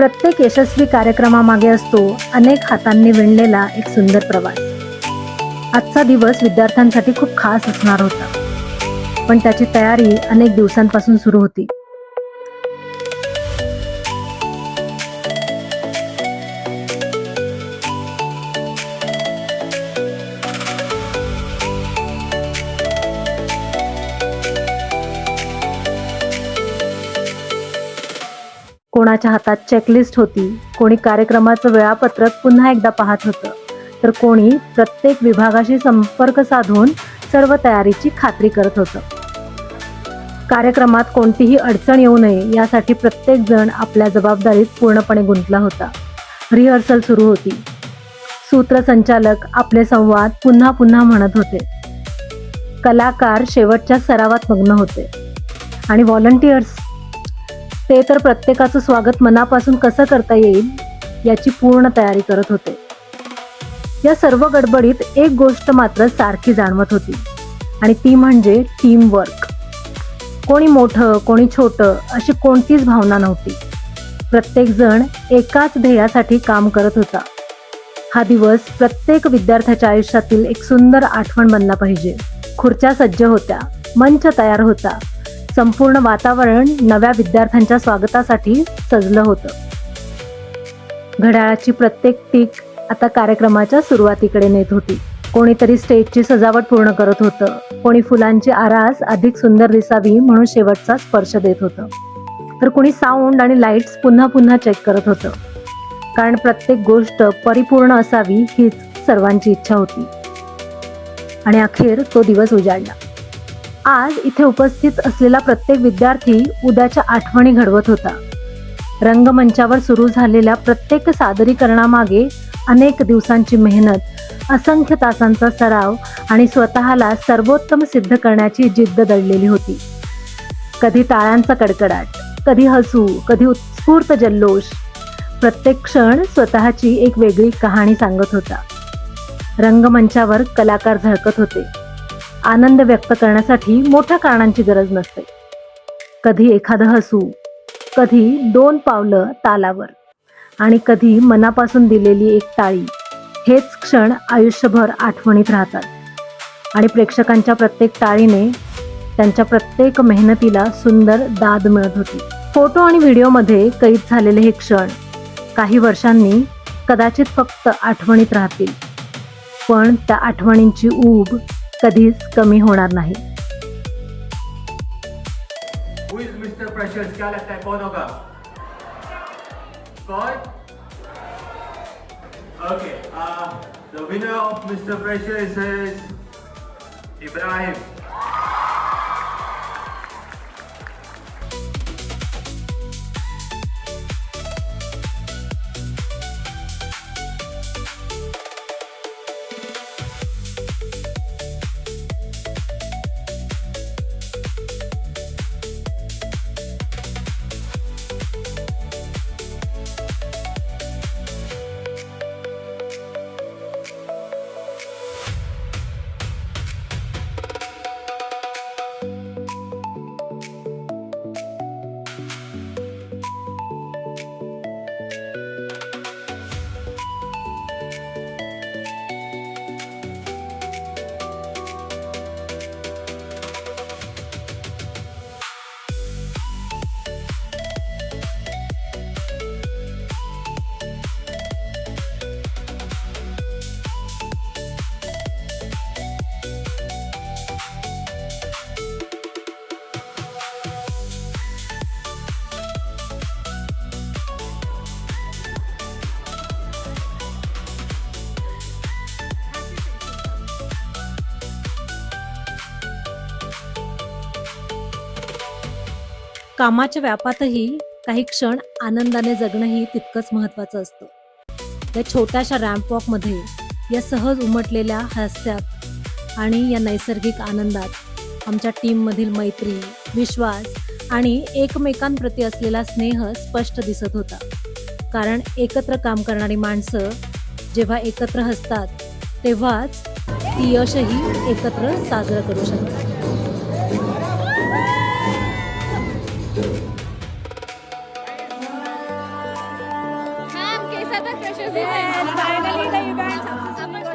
प्रत्येक यशस्वी कार्यक्रमामागे असतो अनेक हातांनी विणलेला एक सुंदर प्रवास। आजचा दिवस विद्यार्थ्यांसाठी खूप खास असणार होता, पण त्याची तयारी अनेक दिवसांपासून सुरू होती। कोणाच्या हातात चेकलिस्ट होती, कोणी कार्यक्रमाचं वेळापत्रक पुन्हा एकदा पाहत होतं, तर कोणी प्रत्येक विभागाशी संपर्क साधून सर्व तयारीची खात्री करत होतं। कार्यक्रमात कोणतीही अडचण येऊ नये यासाठी प्रत्येक जण आपल्या जबाबदारीत पूर्णपणे गुंतला होता। रिहर्सल सुरू होती। सूत्रसंचालक आपले संवाद पुन्हा पुन्हा म्हणत होते। कलाकार शेवटच्या सरावात मग्न होते आणि व्हॉलंटियर्स ते तर प्रत्येकाचं स्वागत मनापासून कसं करता येईल याची पूर्ण तयारी करत होते। या सर्व गडबडीत एक गोष्ट मात्र सारखी जाणवत होती आणि ती म्हणजे टीम वर्क। कोणी मोठं कोणी छोटं अशी कोणतीच भावना नव्हती। प्रत्येक जण एकाच ध्येयासाठी काम करत होता। हा दिवस प्रत्येक विद्यार्थ्याच्या आयुष्यातील एक सुंदर आठवण बनला पाहिजे। खुर्च्या सज्ज होत्या, मंच तयार होता, संपूर्ण वातावरण नव्या विद्यार्थ्यांच्या स्वागतासाठी सजलं होतं। घड्याळाची प्रत्येक टिक आता कार्यक्रमाच्या सुरुवातीकडे नेत होती। कोणीतरी स्टेजची सजावट पूर्ण करत होतं, कोणी फुलांची आरास अधिक सुंदर दिसावी म्हणून शेवटचा स्पर्श देत होतं, तर कोणी साऊंड आणि लाईट्स पुन्हा पुन्हा चेक करत होतं, कारण प्रत्येक गोष्ट परिपूर्ण असावी हीच सर्वांची इच्छा होती। आणि अखेर तो दिवस उजाडला। आज इथे उपस्थित असलेला प्रत्येक विद्यार्थी उद्याच्या आठवणी घडवत होता। रंगमंचावर सुरू झालेल्या प्रत्येक सादरीकरणामागे अनेक दिवसांची मेहनत, असंख्य तासांचा सराव आणि स्वतःला सर्वोत्तम सिद्ध करण्याची जिद्द दडलेली होती। कधी टाळ्यांचा कडकडाट, कधी हसू, कधी उत्स्फूर्त जल्लोष। प्रत्येक क्षण स्वतःची एक वेगळी कहाणी सांगत होता। रंगमंचावर कलाकार झळकत होते। आनंद व्यक्त करण्यासाठी मोठ्या कारणांची गरज नसते। कधी एखादं हसू, कधी 2 पावलं तालावर आणि कधी मनापासून दिलेली एक टाळी, हेच क्षण आयुष्यभर आठवणीत राहतात। आणि प्रेक्षकांच्या प्रत्येक टाळीने त्यांच्या प्रत्येक मेहनतीला सुंदर दाद मिळत होती। फोटो आणि व्हिडिओमध्ये कैद झालेले हे क्षण काही वर्षांनी कदाचित फक्त आठवणीत राहतील, पण त्या आठवणींची ऊब कधीच कमी होणार नाही। Who is Mr. Precious? क्या लगता है कौन होगा? कौन? Okay. The winner of Mr. Precious is Ibrahim. कामाच्या व्यापातही काही क्षण आनंदाने जगणंही तितकंच महत्त्वाचं असतं। या छोट्याशा रॅम्प वॉकमध्ये, या सहज उमटलेल्या हास्यात आणि या नैसर्गिक आनंदात आमच्या टीममधील मैत्री, विश्वास आणि एकमेकांप्रती असलेला स्नेह स्पष्ट दिसत होता। कारण एकत्र काम करणारी माणसं जेव्हा एकत्र हसतात तेव्हाच ती यशही एकत्र साजरं करू शकतात। झाला तर freshers event. Finally the event successful